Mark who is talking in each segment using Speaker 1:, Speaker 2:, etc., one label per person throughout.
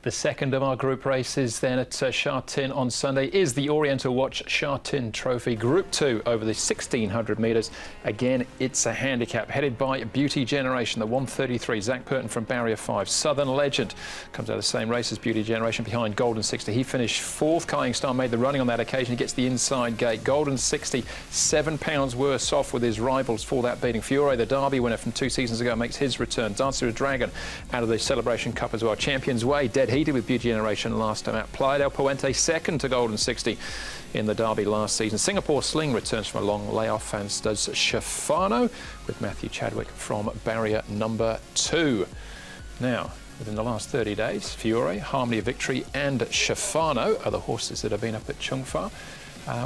Speaker 1: The second of our group races then at Sha Tin on Sunday is the Oriental Watch Sha Tin Trophy Group 2 over the 1600 metres. Again, it's a handicap headed by Beauty Generation, the 133, Zach Purton from Barrier 5. Southern Legend comes out of the same race as Beauty Generation behind Golden 60. He finished fourth. Kying Star made the running on that occasion. He gets the inside gate. Golden 60, £7 worse off with his rivals for that beating. Fiore, the Derby winner from 2 seasons ago, makes his return. Dancer with Dragon out of the Celebration Cup as well. Champions Way, dead heated with Beauty Generation last time out. Playa del Puente second to Golden 60 in the Derby last season. Singapore Sling returns from a long layoff, and does Shafano with Matthew Chadwick from barrier number 2. Now, within the last 30 days, Fiore, Harmony of Victory and Shafano are the horses that have been up at Chung Fa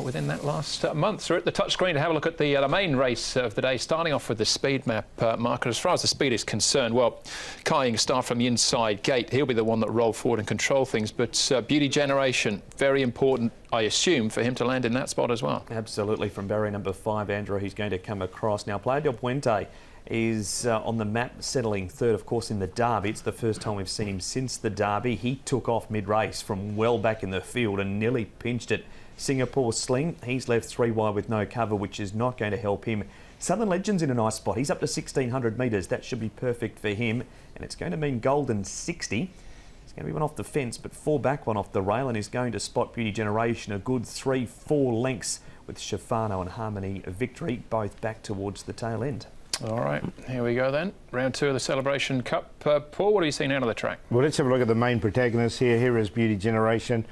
Speaker 1: within that last month. So we're at the touchscreen to have a look at the main race of the day, starting off with the speed map marker. As far as the speed is concerned, well, Kying Star from the inside gate, he'll be the one that roll forward and control things, but Beauty Generation, very important, I assume, for him to land in that spot as well.
Speaker 2: Absolutely, from barrier number 5, Andrew, he's going to come across. Now, Playa del Puente is on the map, settling third, of course, in the Derby. It's the first time we've seen him since the Derby. He took off mid-race from well back in the field and nearly pinched it. Singapore Sling, he's left 3 wide with no cover, which is not going to help him. Southern Legend's in a nice spot. He's up to 1600 metres. That should be perfect for him. And it's going to mean Golden 60. It's going to be one off the fence, but 4 back, 1 off the rail, and is going to spot Beauty Generation a good 3-4 lengths with Shafano and Harmony of Victory, both back towards the tail end.
Speaker 1: All right, here we go then. Round 2 of the Celebration Cup. Paul, what are you seeing out of the track?
Speaker 3: Well, let's have a look at the main protagonist here. Here is Beauty Generation.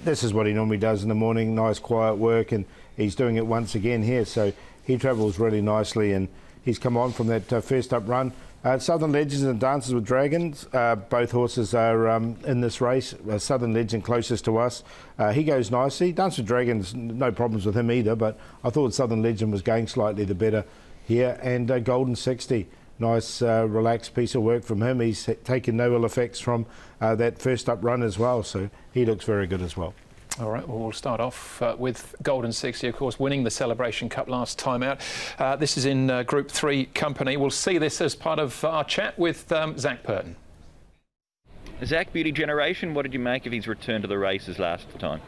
Speaker 3: This is what he normally does in the morning, nice quiet work, and he's doing it once again here. So he travels really nicely, and he's come on from that first up run. Southern Legends and Dancers with Dragons, both horses are in this race. Southern Legend closest to us. He goes nicely. Dancers with Dragons, no problems with him either, but I thought Southern Legend was going slightly the better here. And Golden 60, nice relaxed piece of work from him. He's taken no ill effects from that first up run as well, so he looks very good as well.
Speaker 1: All right, well, we'll start off with Golden 60, of course, winning the Celebration Cup last time out. This is in Group 3 company. We'll see this as part of our chat with Zach Purton.
Speaker 4: Zach, Beauty Generation, what did you make of his return to the races last time?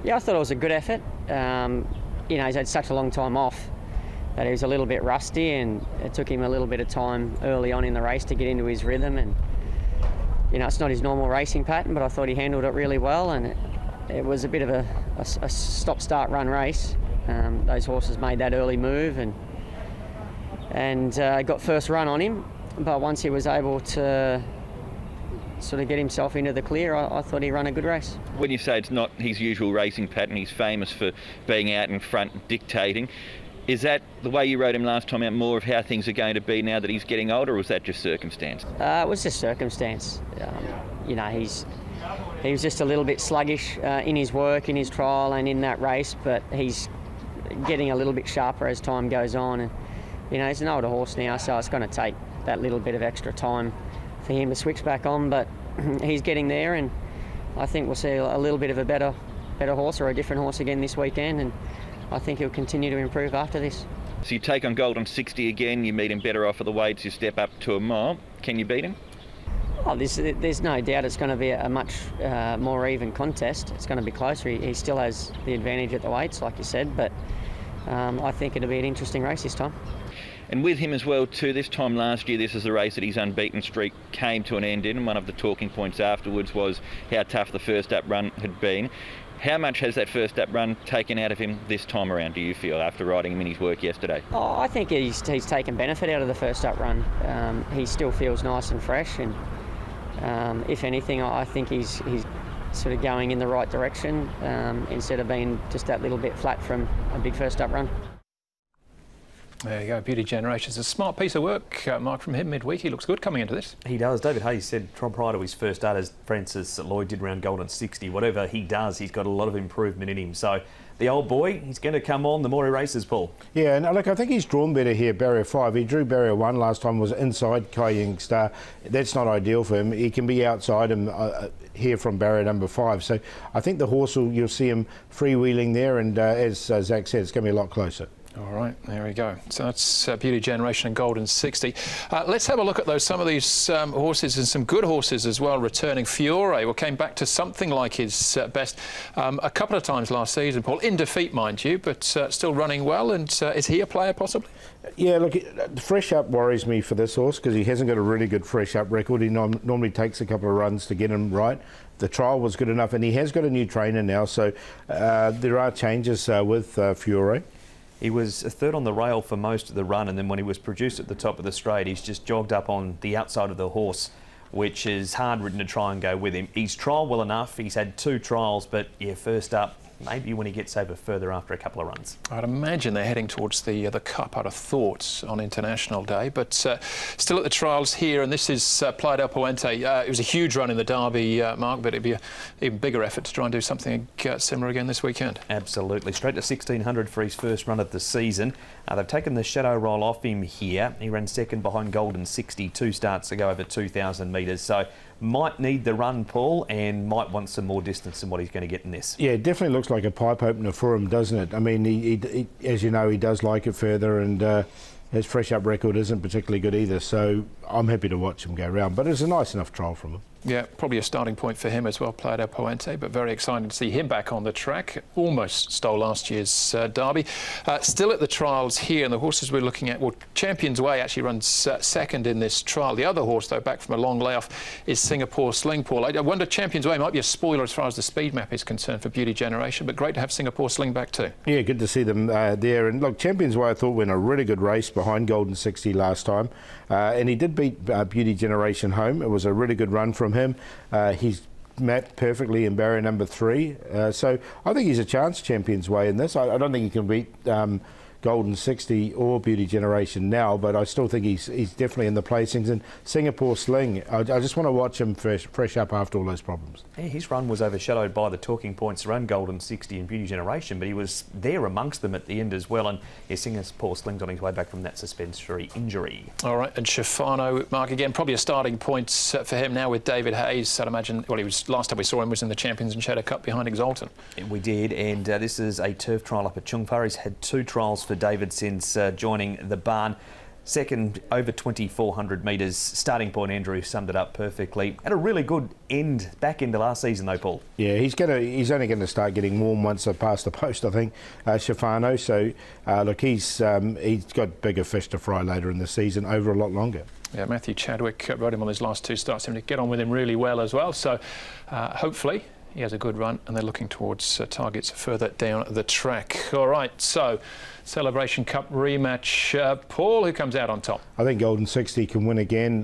Speaker 5: Yeah, I thought it was a good effort. You know, he's had such a long time off that he was a little bit rusty, and it took him a little bit of time early on in the race to get into his rhythm. And you know, it's not his normal racing pattern, but I thought he handled it really well, and it was a bit of a stop-start-run race. Those horses made that early move and got first run on him, but once he was able to sort of get himself into the clear, I thought he ran a good race.
Speaker 4: When you say it's not his usual racing pattern, he's famous for being out in front dictating. Is that the way you rode him last time out, more of how things are going to be now that he's getting older, or was that just circumstance?
Speaker 5: It was just circumstance. You know, he was just a little bit sluggish in his work, in his trial and in that race, but he's getting a little bit sharper as time goes on. And you know, he's an older horse now, so it's going to take that little bit of extra time for him to switch back on, but he's getting there, and I think we'll see a little bit of a better horse, or a different horse again this weekend, and I think he'll continue to improve after this.
Speaker 4: So you take on Golden 60 again, you meet him better off of the weights, you step up to a mile. Can you beat him?
Speaker 5: Oh, there's no doubt it's going to be a much more even contest. It's going to be closer. He still has the advantage at the weights, like you said, but I think it'll be an interesting race this time.
Speaker 4: And with him as well too, this time last year, this is the race that his unbeaten streak came to an end in, and one of the talking points afterwards was how tough the first up run had been. How much has that first up run taken out of him this time around, do you feel, after riding him in his work yesterday?
Speaker 5: Oh, I think he's taken benefit out of the first up run. He still feels nice and fresh, and if anything, I think he's sort of going in the right direction instead of being just that little bit flat from a big first up run.
Speaker 1: There you go, Beauty Generation. It's a smart piece of work, Mark, from him midweek. He looks good coming into this.
Speaker 2: He does. David Hayes said prior to his first start, as Francis Lloyd did around Golden 60, whatever he does, he's got a lot of improvement in him. So the old boy, he's going to come on the more he races, Paul. Yeah,
Speaker 3: and look, I think he's drawn better here, barrier 5. He drew barrier 1 last time, was inside Kying Star. That's not ideal for him. He can be outside him here from barrier number 5. So I think the horse, you'll see him freewheeling there, and as Zach said, it's going to be a lot closer.
Speaker 1: All right, there we go. So that's Beauty Generation and Golden 60. Let's have a look at some of these horses, and some good horses as well returning. Fiore came back to something like his best a couple of times last season, Paul, in defeat, mind you, but still running well. And is he a player possibly?
Speaker 3: Yeah, look, fresh up worries me for this horse because he hasn't got a really good fresh up record. He normally takes a couple of runs to get him right. The trial was good enough, and he has got a new trainer now, so there are changes with Fiore.
Speaker 2: He was third on the rail for most of the run, and then when he was produced at the top of the straight, he's just jogged up on the outside of the horse, which is hard ridden to try and go with him. He's trialled well enough. He's had 2 trials, but yeah, first up, maybe when he gets over further after a couple of runs.
Speaker 1: I'd imagine they're heading towards the Cup, I'd have thought, on International Day, but still at the trials here, and this is Playa del Puente. It was a huge run in the Derby, Mark, but it'd be an even bigger effort to try and do something similar again this weekend.
Speaker 2: Absolutely. Straight to 1600 for his first run of the season. They've taken the shadow roll off him here. He ran second behind Golden 60, 2 starts to go over 2,000 metres, so might need the run, Paul, and might want some more distance than what he's going to get in this.
Speaker 3: Yeah, it definitely looks like a pipe opener for him, doesn't it? I mean, he as you know, he does like it further, and his fresh up record isn't particularly good either, so I'm happy to watch him go round. But it's a nice enough trial from him.
Speaker 1: Yeah, probably a starting point for him as well, Playa del Puente, but very exciting to see him back on the track. Almost stole last year's Derby. Still at the trials here, and the horses we're looking at, well, Champions Way actually runs second in this trial. The other horse, though, back from a long layoff, is Singapore Sling, Paul. I wonder, Champions Way might be a spoiler as far as the speed map is concerned for Beauty Generation, but great to have Singapore Sling back too. Yeah,
Speaker 3: good to see them there. And look, Champions Way, I thought, went a really good race behind Golden 60 last time, and he did beat Beauty Generation home. It was a really good run from him. He's mapped perfectly in barrier number 3, so I think he's a chance, Champions Way, in this. I don't think he can beat Golden 60 or Beauty Generation now, but I still think he's definitely in the placings. And Singapore Sling, I just want to watch him fresh up after all those problems.
Speaker 2: Yeah, his run was overshadowed by the talking points around Golden 60 and Beauty Generation, but he was there amongst them at the end as well. And yeah, Singapore Sling's on his way back from that suspensory injury.
Speaker 1: All right, and Schifano, Mark, again, probably a starting point for him now with David Hayes. I'd imagine, well, he was, last time we saw him was in the Champions and Shadow Cup behind Exalton.
Speaker 2: Yeah, we did, and this is a turf trial up at Chung Fa. He's had 2 trials for David since joining the barn. Second, over 2,400 metres. Starting point, Andrew summed it up perfectly. Had a really good back end of last season, though, Paul.
Speaker 3: Yeah, he's only going to start getting warm once they're past the post, I think, Schifano. So, look, he's got bigger fish to fry later in the season, over a lot longer.
Speaker 1: Yeah, Matthew Chadwick rode him on his last 2 starts, seemed to get on with him really well as well. So, hopefully he has a good run, and they're looking towards targets further down the track. All right, so Celebration Cup rematch. Paul, who comes out on top?
Speaker 3: I think Golden 60 can win again.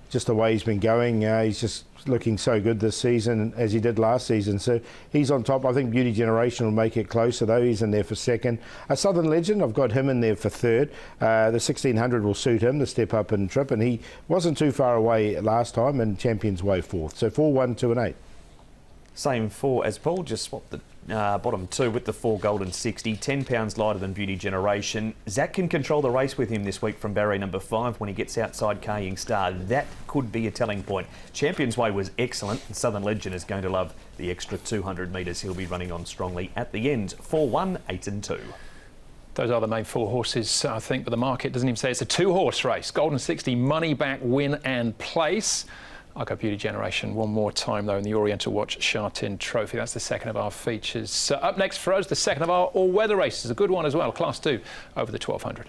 Speaker 3: Just the way he's been going, he's just looking so good this season as he did last season. So he's on top. I think Beauty Generation will make it closer, though. He's in there for second. A Southern Legend, I've got him in there for third. The 1600 will suit him, the step up and trip, and he wasn't too far away last time, and Champions Way fourth. So 4, 1, 2 and 8.
Speaker 2: Same 4 as Paul, just swapped the bottom 2 with the 4 Golden 60, 10 pounds lighter than Beauty Generation. Zach can control the race with him this week from barrier number 5 when he gets outside Kaying Star. That could be a telling point. Champions Way was excellent, and Southern Legend is going to love the extra 200 metres he'll be running on strongly at the end. 4, 1, 8 and 2.
Speaker 1: Those are the main 4 horses, I think, but the market doesn't even say it's a 2-horse race. Golden 60, money back, win and place. I'll go Beauty Generation one more time, though, in the Oriental Watch Sha Tin Trophy. That's the second of our features. Up next for us, the second of our all-weather races. A good one as well, Class 2 over the 1200.